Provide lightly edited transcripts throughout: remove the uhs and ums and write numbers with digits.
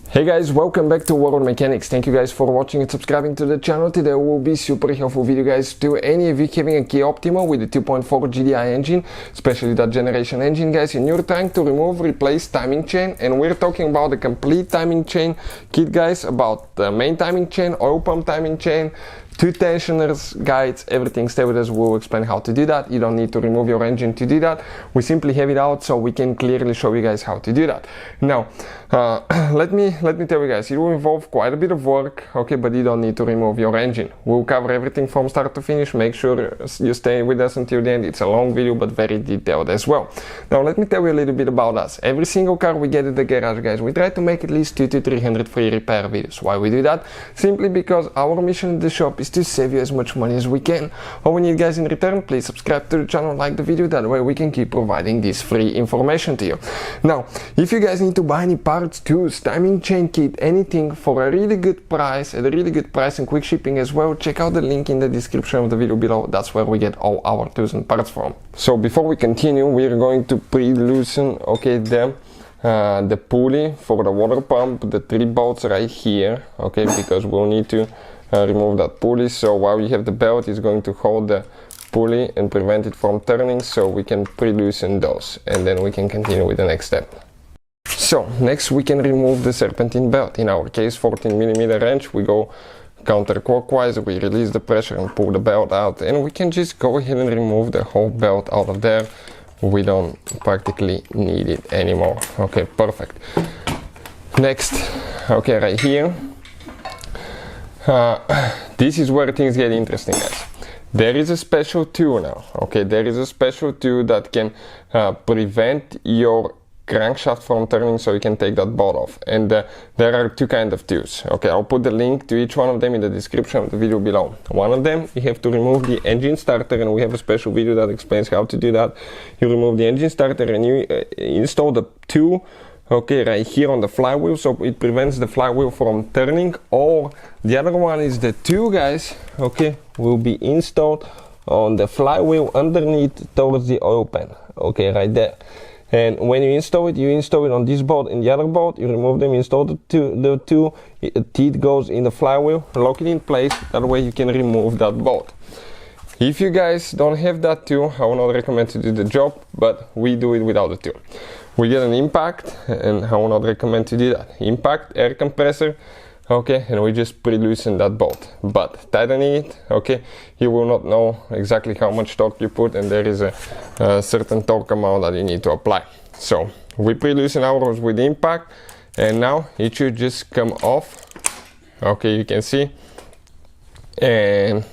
Hey guys, welcome back to World Mechanics. Thank you guys for watching and subscribing to the channel. Today will be super helpful video guys to any of you having a Kia Optima with a 2.4 GDI engine, especially that generation engine guys, and you're trying to replace timing chain, and we're talking about the complete timing chain kit guys, about the main timing chain, oil pump timing chain, two tensioners, guides, everything. Stay with us, we'll explain how to do that. You don't need to remove your engine to do that. We simply have it out so we can clearly show you guys how to do that. Now, let me tell you guys, it will involve quite a bit of work, okay, but you don't need to remove your engine. We'll cover everything from start to finish. Make sure you stay with us until the end. It's a long video, but very detailed as well. Now, let me tell you a little bit about us. Every single car we get at the garage, guys, we try to make at least 200 to 300 free repair videos. Why we do that? Simply because our mission at the shop is to save you as much money as we can. All we need guys in return, please subscribe to the channel, like the video, that way we can keep providing this free information to you. Now, if you guys need to buy any parts, tools, timing chain kit, anything for a really good price, at a really good price and quick shipping as well, check out the link in the description of the video below. That's where we get all our tools and parts from. So before we continue, we're going to pre-loosen, okay, the pulley for the water pump, the 3 bolts right here, okay, because we'll need to remove that pulley. So while you have the belt, it's going to hold the pulley and prevent it from turning, so we can pre-loosen those, and then we can continue with the next step. So next we can remove the serpentine belt. In our case, 14mm wrench, we go counterclockwise, we release the pressure and pull the belt out, and we can just go ahead and remove the whole belt out of there. We don't practically need it anymore. Okay, perfect. Next, okay, right here, this is where things get interesting guys. There is a special tool now, okay, there is a special tool that can prevent your crankshaft from turning, so you can take that bolt off, and there are two kinds of tools. Okay, I'll put the link to each one of them in the description of the video below. One of them, you have to remove the engine starter, and we have a special video that explains how to do that. You remove the engine starter and you install the tool, okay, right here on the flywheel, so it prevents the flywheel from turning. Or the other one is the tool guys, okay, will be installed on the flywheel underneath towards the oil pan, okay, right there. And when you install it on this bolt and the other bolt, you remove them, install the tool, the teeth goes in the flywheel, lock it in place, that way you can remove that bolt. If you guys don't have that tool, I will not recommend to do the job, but we do it without the tool. We get an impact, and I will not recommend to do that. Impact, air compressor, okay, and we just pre-loosen that bolt. But tightening it, okay, you will not know exactly how much torque you put, and there is a certain torque amount that you need to apply. So we pre-loosen ours with impact, and now it should just come off, okay, you can see, and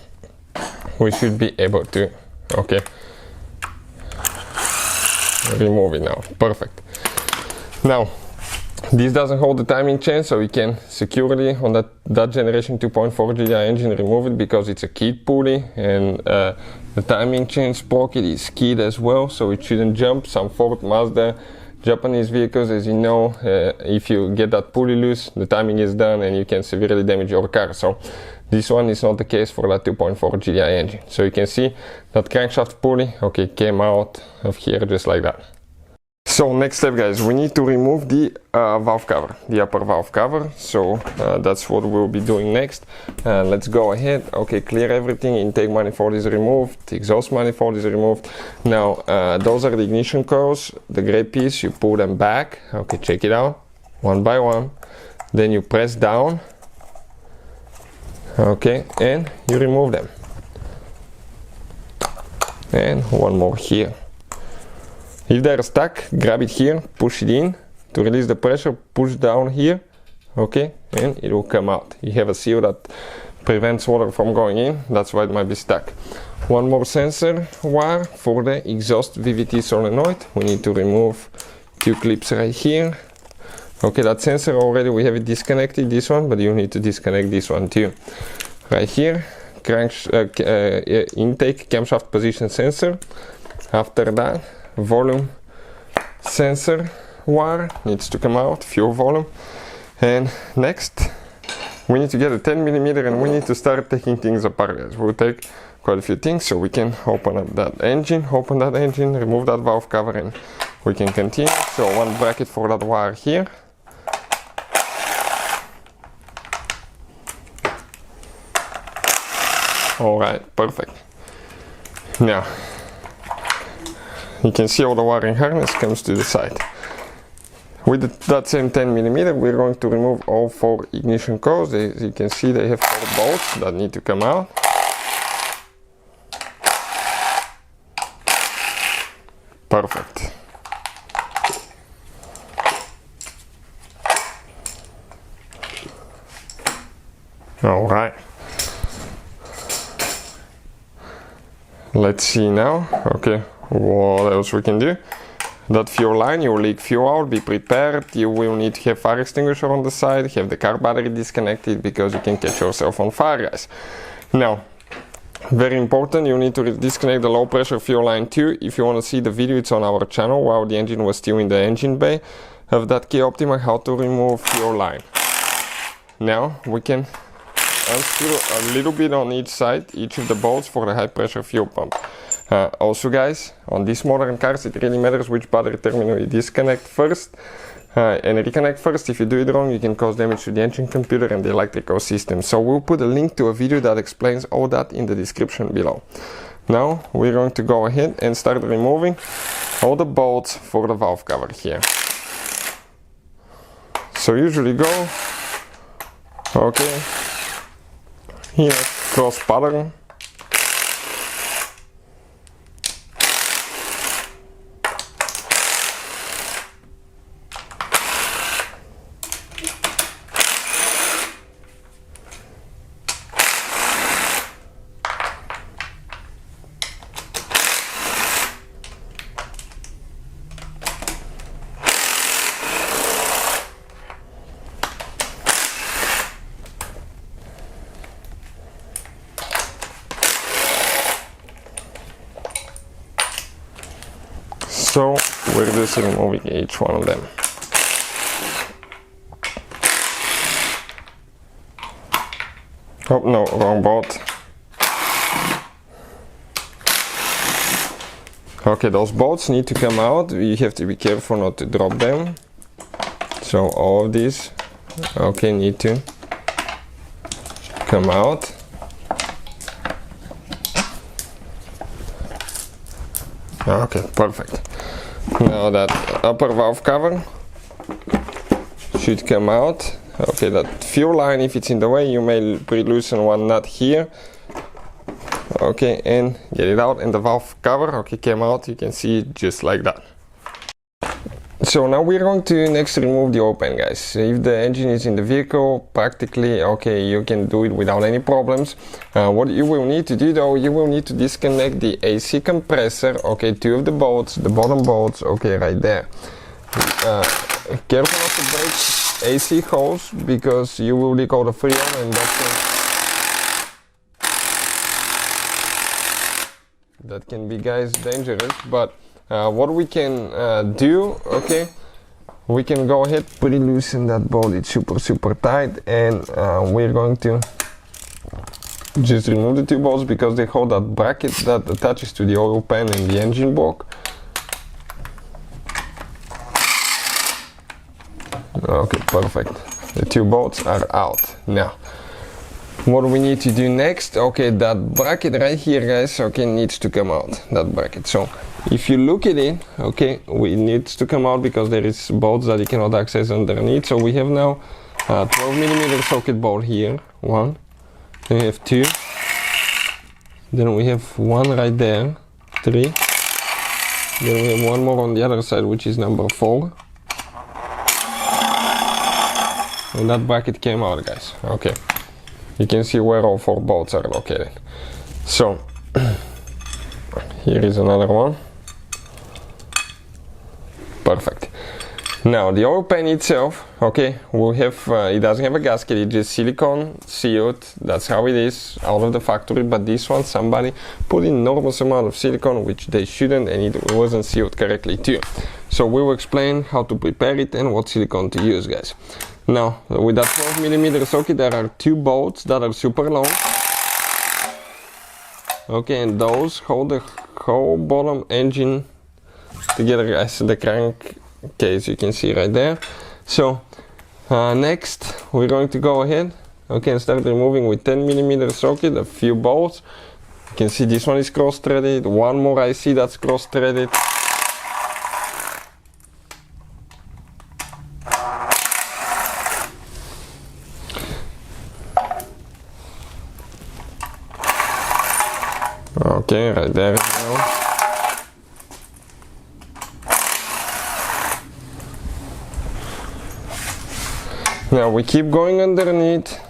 we should be able to, okay, remove it now. Perfect. Now this doesn't hold the timing chain, so we can securely on that generation 2.4 GDI engine remove it, because it's a keyed pulley, and the timing chain sprocket is keyed as well, so it shouldn't jump. Some Ford, Mazda, Japanese vehicles, as you know, if you get that pulley loose, the timing is done and you can severely damage your car. So this one is not the case for that 2.4 GDI engine. So you can see that crankshaft pulley, okay, came out of here just like that. So next step guys, we need to remove the valve cover, the upper valve cover. So that's what we'll be doing next. Let's go ahead, okay, clear everything. Intake manifold is removed, the exhaust manifold is removed. Now those are the ignition coils, the gray piece, you pull them back, okay, check it out, one by one. Then you press down, okay, and you remove them. And one more here. If they're stuck, grab it here, push it in to release the pressure, push down here, okay, and it will come out. You have a seal that prevents water from going in, that's why it might be stuck. One more sensor wire for the exhaust VVT solenoid. We need to remove 2 clips right here. Okay, that sensor already, we have it disconnected, this one, but you need to disconnect this one too. Right here, intake camshaft position sensor. After that, volume sensor wire needs to come out, fuel volume. And next we need to get a 10mm and we need to start taking things apart guys. We'll take quite a few things. So we can open up that engine, remove that valve cover, and we can continue. So one bracket for that wire here. Alright, perfect. Now, you can see how the wiring harness comes to the side. With that same 10mm, we're going to remove all 4 ignition coils. As you can see, they have 4 bolts that need to come out. Perfect. All right. Let's see now. Okay, what else we can do? That fuel line, you will leak fuel out, be prepared. You will need to have fire extinguisher on the side, have the car battery disconnected, because you can catch yourself on fire, guys. Now, very important, you need to disconnect the low pressure fuel line too. If you want to see the video, it's on our channel while the engine was still in the engine bay of that Kia Optima, how to remove fuel line. Now we can unscrew a little bit on each side, each of the bolts for the high pressure fuel pump. Also guys, on these modern cars it really matters which battery terminal you disconnect first and reconnect first. If you do it wrong, you can cause damage to the engine computer and the electrical system. So we'll put a link to a video that explains all that in the description below. Now we're going to go ahead and start removing all the bolts for the valve cover here. So usually go, okay, here, cross pattern. So we're just removing each one of them. Oh no, wrong bolt. Okay, those bolts need to come out. You have to be careful not to drop them. So all of these, okay, need to come out. Okay, perfect. Now that upper valve cover should come out. Okay, that fuel line, if it's in the way, you may pre-loosen one nut here. Okay, and get it out, and the valve cover, okay, came out. You can see it just like that. So now we're going to next remove the oil pan, guys. If the engine is in the vehicle, practically, okay, you can do it without any problems. What you will need to do though, you will need to disconnect the AC compressor, okay, 2 of the bolts, the bottom bolts, okay, right there. Careful not to break AC hose, because you will leak all the freon, and that can be, guys, dangerous. But what we can do, okay, we can go ahead, pretty loosen that bolt. It's super tight, and we're going to just remove the 2 bolts because they hold that bracket that attaches to the oil pan and the engine block. Okay, perfect. The 2 bolts are out. Now what we need to do next, okay, that bracket right here, guys, okay, needs to come out, that bracket. So if you look at it, okay, it needs to come out because there is bolts that you cannot access underneath. So we have now 12mm socket bolt here, 1, then we have 2, then we have 1 right there, 3, then we have 1 more on the other side, which is number 4, and that bracket came out, guys. Okay, you can see where all 4 bolts are located. So here is another one. Perfect. Now the oil pan itself, okay, will have, it doesn't have a gasket, it's just silicone sealed. That's how it is out of the factory, but this one, somebody put enormous amount of silicone, which they shouldn't, and it wasn't sealed correctly too. So we will explain how to prepare it and what silicone to use, guys. Now with that 12mm socket, there are 2 bolts that are super long. Okay, and those hold the whole bottom engine together, guys. The crankcase you can see right there. So next we're going to go ahead, okay, and start removing with 10mm socket a few bolts. You can see this one is cross-threaded, one more IC that's cross-threaded. Okay, right there as well. Now we keep going underneath.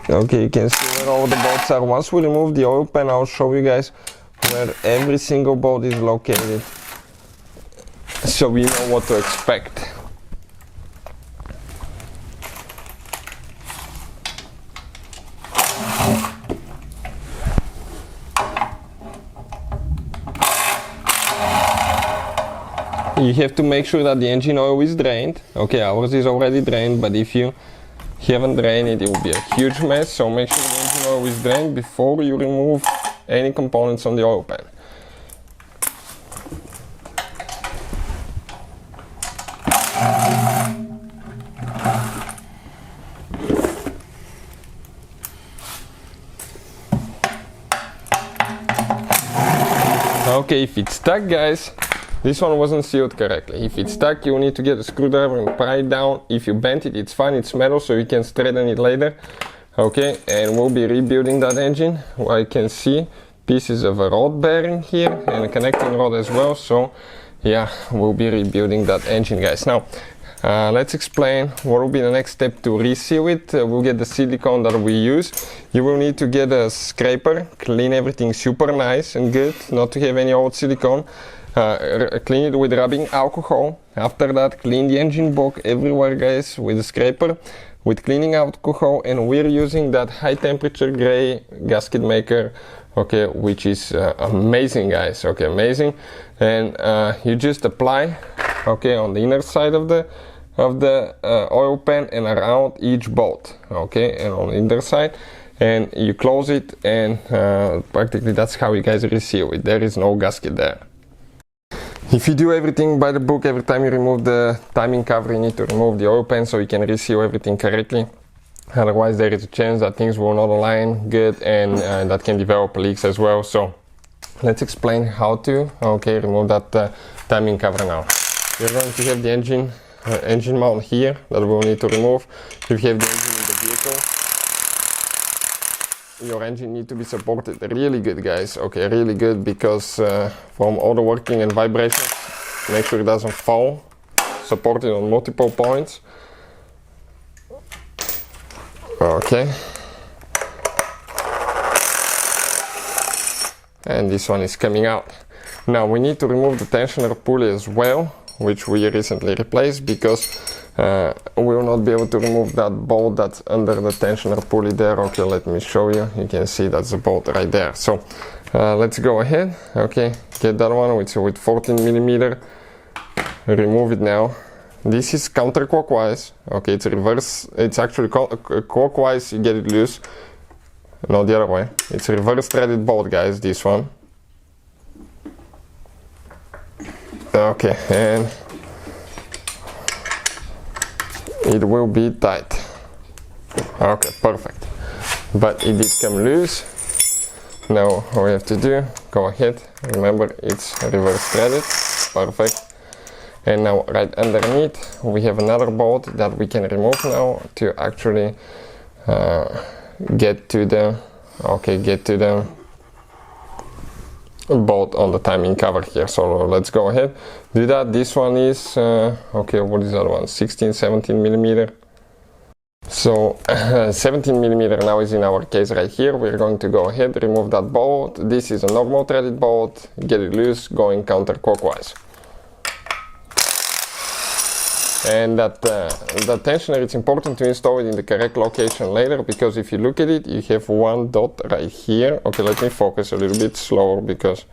Okay, you can see where all the bolts are. Once we remove the oil pan, I'll show you guys where every single bolt is located, so we know what to expect. You have to make sure that the engine oil is drained. Okay, ours is already drained, but if you haven't drained it, it will be a huge mess. So make sure the engine oil is drained before you remove any components on the oil pan. Okay, if it's stuck, guys, this one wasn't sealed correctly. If it's stuck, you need to get a screwdriver and pry it down. If you bent it, it's fine, it's metal, so you can straighten it later. Okay, and we'll be rebuilding that engine. I can see pieces of a rod bearing here and a connecting rod as well. So yeah, we'll be rebuilding that engine, guys. Now let's explain what will be the next step to reseal it. We'll get the silicone that we use. You will need to get a scraper, clean everything super nice and good, not to have any old silicone. Clean it with rubbing alcohol. After that, clean the engine block everywhere, guys, with a scraper, with cleaning alcohol, and we're using that high temperature gray gasket maker, okay, which is amazing, guys. Okay, amazing. And you just apply, okay, on the inner side of the oil pan and around each bolt, okay, and on the inner side, and you close it, and practically that's how you guys reseal it. There is no gasket there. If you do everything by the book, every time you remove the timing cover, you need to remove the oil pan so you can reseal everything correctly. Otherwise, there is a chance that things will not align good, and that can develop leaks as well. So let's explain how to, okay, remove that timing cover now. You're going to have the engine mount here that we'll need to remove. If you have the engine in the vehicle, your engine needs to be supported really good, guys. Okay, really good, because from all the working and vibrations, make sure it doesn't fall. Support it on multiple points. Okay. And this one is coming out. Now we need to remove the tensioner pulley as well, which we recently replaced, because we will not be able to remove that bolt that's under the tensioner pulley there. Okay, let me show you. You can see that's the bolt right there. So let's go ahead. Okay, get that one with 14mm. Remove it now. This is counterclockwise. Okay, it's reverse. It's actually clockwise. You get it loose. Not the other way. It's a reverse threaded bolt, guys. This one. Okay, and it will be tight. Okay, perfect. But it did come loose. Now all we have to do, go ahead. Remember, it's reverse threaded. Perfect. And now right underneath we have another bolt that we can remove now to actually get to the bolt on the timing cover here. So let's go ahead, do that. This one is okay, what is that one? 17mm. So 17mm now is in our case right here. We're going to go ahead, remove that bolt. This is a normal threaded bolt. Get it loose, going counterclockwise. And that tensioner, it's important to install it in the correct location later, because if you look at it, you have one dot right here. Okay, let me focus a little bit slower, because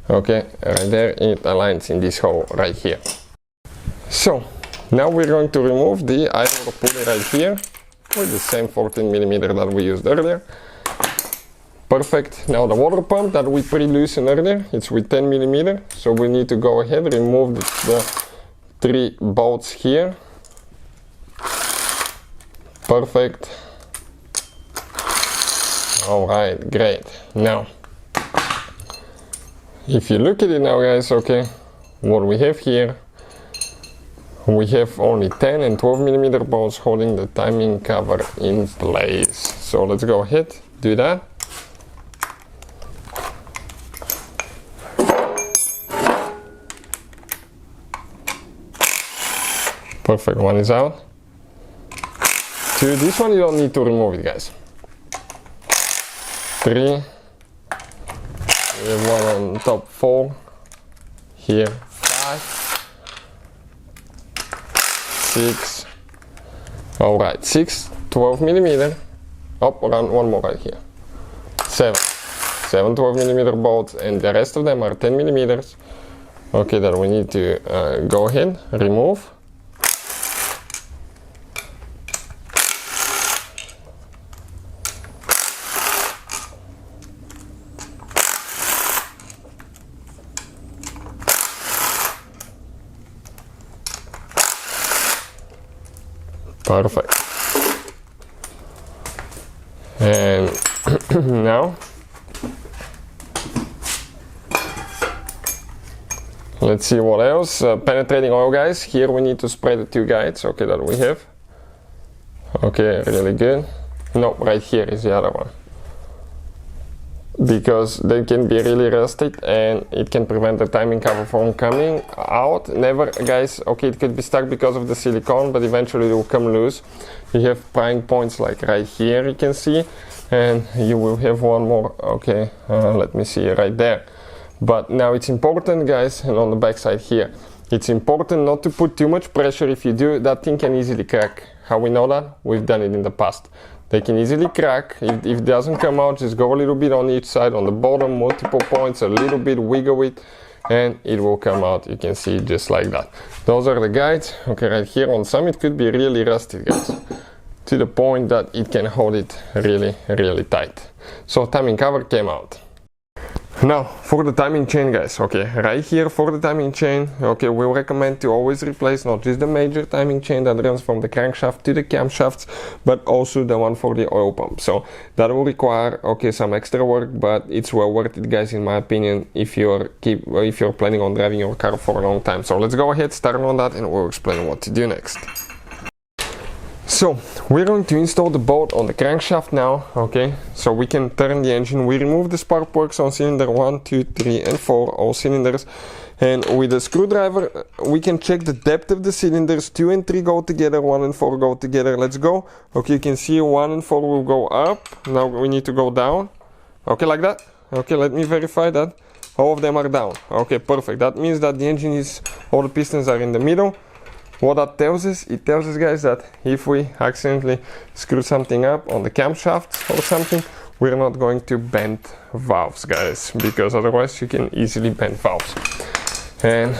okay, right there, it aligns in this hole right here. So now we're going to remove the idler pulley right here with the same 14mm that we used earlier. Perfect. Now the water pump that we pre-loosened earlier, it's with 10 millimeter, so we need to go ahead, remove the 3 bolts here. Perfect. Alright, great. Now, if you look at it now, guys, okay, what we have here, we have only 10 and 12 millimeter bolts holding the timing cover in place. So let's go ahead, do that. Perfect, one is out. 2, this one you don't need to remove it, guys. 3, we have one on top, 4, here 5, 6, alright, 6, 12 millimeter, up, around one more right here, 7 12 millimeter bolts, and the rest of them are 10 millimeters. Okay, that we need to go ahead, remove. Perfect. And now let's see what else. Penetrating oil, guys. Here we need to spray the 2 guides, okay, that we have. Okay, really good. No, right here is the other one, because they can be really rusted and it can prevent the timing cover from coming out. Never, guys, okay, it could be stuck because of the silicone, but eventually it will come loose. You have prying points like right here, you can see, and you will have one more, okay, let me see, right there. But now it's important, guys, and on the back side here, it's important not to put too much pressure. If you do, that thing can easily crack. How we know that? We've done it in the past. They can easily crack. If it doesn't come out, just go a little bit on each side, on the bottom, multiple points, a little bit, wiggle it, and it will come out. You can see just like that. Those are the guides. Okay, right here on some it could be really rusted, guys, to the point that it can hold it really, really tight. So timing cover came out. Now for the timing chain, guys, okay, right here for the timing chain, okay, we recommend to always replace not just the major timing chain that runs from the crankshaft to the camshafts, but also the one for the oil pump. So that will require, okay, some extra work, but it's well worth it, guys, in my opinion, if you're planning on driving your car for a long time. So let's go ahead, start on that, and we'll explain what to do next. So we're going to install the bolt on the crankshaft now, okay, so we can turn the engine. We remove the spark plugs on cylinder 1, 2, 3 and 4, all cylinders, and with a screwdriver we can check the depth of the cylinders. 2 and 3 go together, 1 and 4 go together. Let's go. Okay, you can see 1 and 4 will go up. Now we need to go down, okay, like that. Okay, let me verify that all of them are down. Okay, perfect. That means that the engine is, all the pistons are in the middle. What that tells us, it tells us, guys, that if we accidentally screw something up on the camshafts or something, we're not going to bend valves, guys, because otherwise you can easily bend valves and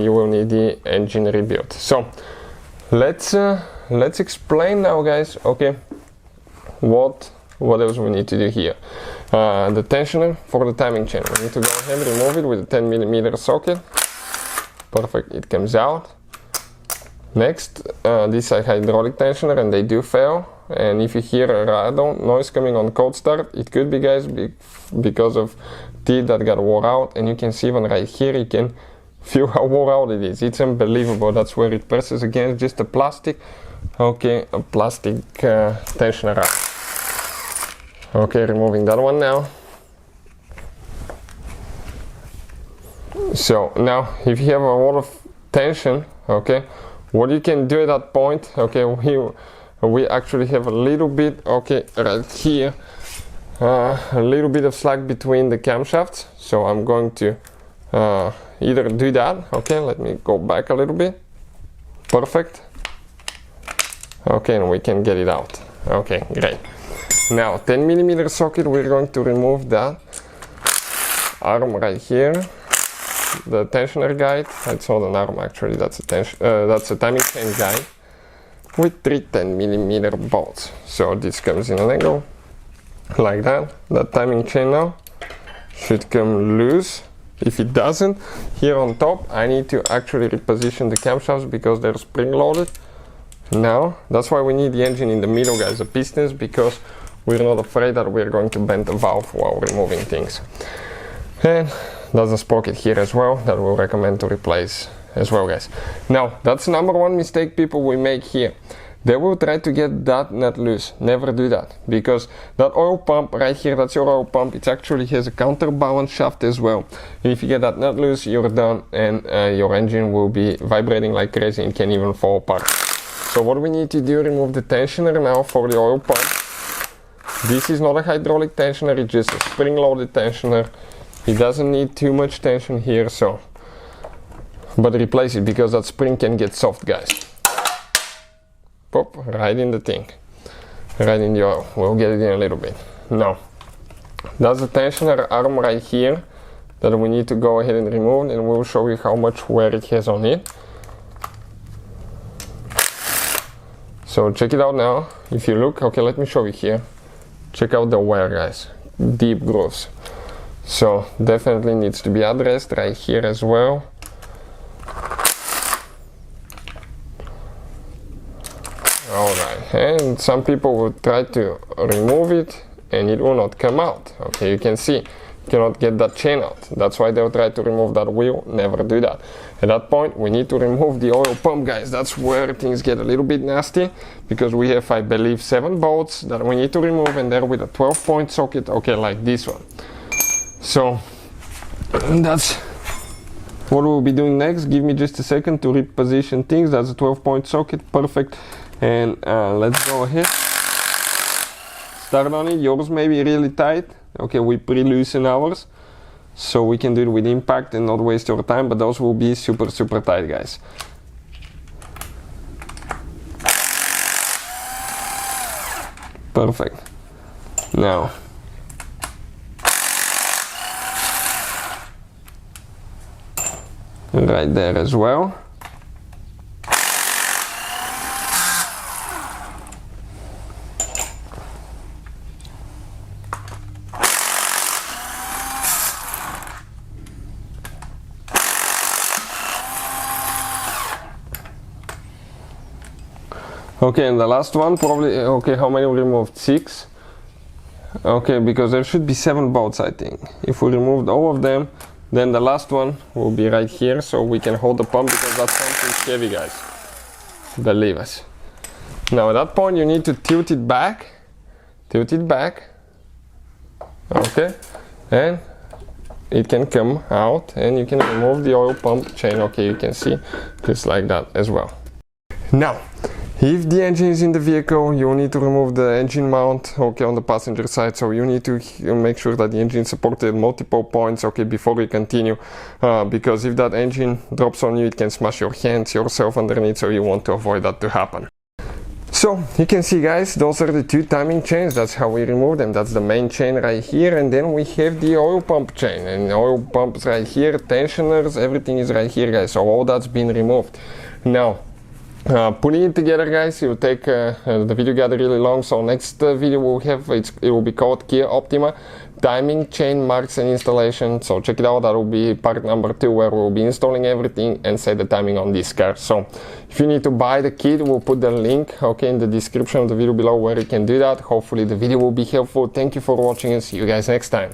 you will need the engine rebuilt. So let's explain now, guys, okay, what else we need to do here. The tensioner for the timing chain, we need to go ahead and remove it with a 10 millimeter socket. Perfect, it comes out. Next, these are hydraulic tensioner and they do fail, and if you hear a rattle noise coming on cold start, it could be, guys, because of teeth that got wore out, and you can see even right here, you can feel how wore out it is. It's unbelievable. That's where it presses against just a plastic, okay, a plastic tensioner out. Okay, removing that one now. So now if you have a lot of tension, okay, what you can do at that point, okay, we actually have a little bit, okay, right here, a little bit of slack between the camshafts. So I'm going to either do that, okay, let me go back a little bit. Perfect. Okay, and we can get it out. Okay, great. Now 10 millimeter socket, we're going to remove that arm right here. The tensioner guide, it's not an arm actually, that's a timing chain guide with 3 10 millimeter bolts. So this comes in an angle like that. That timing chain now should come loose. If it doesn't, here on top I need to actually reposition the camshafts because they're spring loaded. Now that's why we need the engine in the middle, guys, the pistons, because we're not afraid that we're going to bend the valve while removing things. And there's a sprocket here as well that we'll recommend to replace as well, guys. Now that's number one mistake people will make here. They will try to get that nut loose. Never do that, because that oil pump right here, that's your oil pump, it actually has a counterbalance shaft as well. And if you get that nut loose, you're done, and your engine will be vibrating like crazy and can even fall apart. So what we need to do, remove the tensioner now for the oil pump. This is not a hydraulic tensioner, it's just a spring loaded tensioner. It doesn't need too much tension here, so but replace it, because that spring can get soft, guys. Pop right in the thing, right in the oil. We'll get it in a little bit. Now that's the tensioner arm right here that we need to go ahead and remove, and we'll show you how much wear it has on it. So check it out now. If you look, okay, let me show you here. Check out the wear, guys, deep grooves. So definitely needs to be addressed right here as well. Alright, and some people will try to remove it and it will not come out. Okay, you can see, you cannot get that chain out. That's why they'll try to remove that wheel. Never do that. At that point, we need to remove the oil pump, guys. That's where things get a little bit nasty, because we have, I believe, 7 bolts that we need to remove, and they're with a 12-point socket, okay, like this one. So that's what we'll be doing next. Give me just a second to reposition things. That's a 12-point socket, perfect. And let's go ahead, start on it. Yours may be really tight. Okay, we pre-loosen ours so we can do it with impact and not waste your time, but those will be super tight, guys. Perfect. Now right there as well. Okay, and the last one probably, okay, how many we removed? 6. Okay, because there should be 7 bolts, I think. If we removed all of them, then the last one will be right here, so we can hold the pump, because that pump is heavy, guys. Believe us. Now at that point you need to tilt it back. Okay, and it can come out, and you can remove the oil pump chain. Okay, you can see just like that as well. Now if the engine is in the vehicle, you need to remove the engine mount, okay, on the passenger side. So you need to make sure that the engine is supported at multiple points, okay, before you continue, because if that engine drops on you, it can smash your hands, yourself underneath, so you want to avoid that to happen. So you can see, guys, those are the 2 timing chains. That's how we remove them. That's the main chain right here, and then we have the oil pump chain, and the oil pumps right here, tensioners, everything is right here, guys. So all that's been removed. Now putting it together, guys, it will take the video got really long, so next video we'll have, it will be called Kia Optima timing chain marks and installation. So check it out. That will be part number 2, where we'll be installing everything and set the timing on this car. So if you need to buy the kit, we'll put the link, okay, in the description of the video below, where you can do that. Hopefully the video will be helpful. Thank you for watching, and see you guys next time.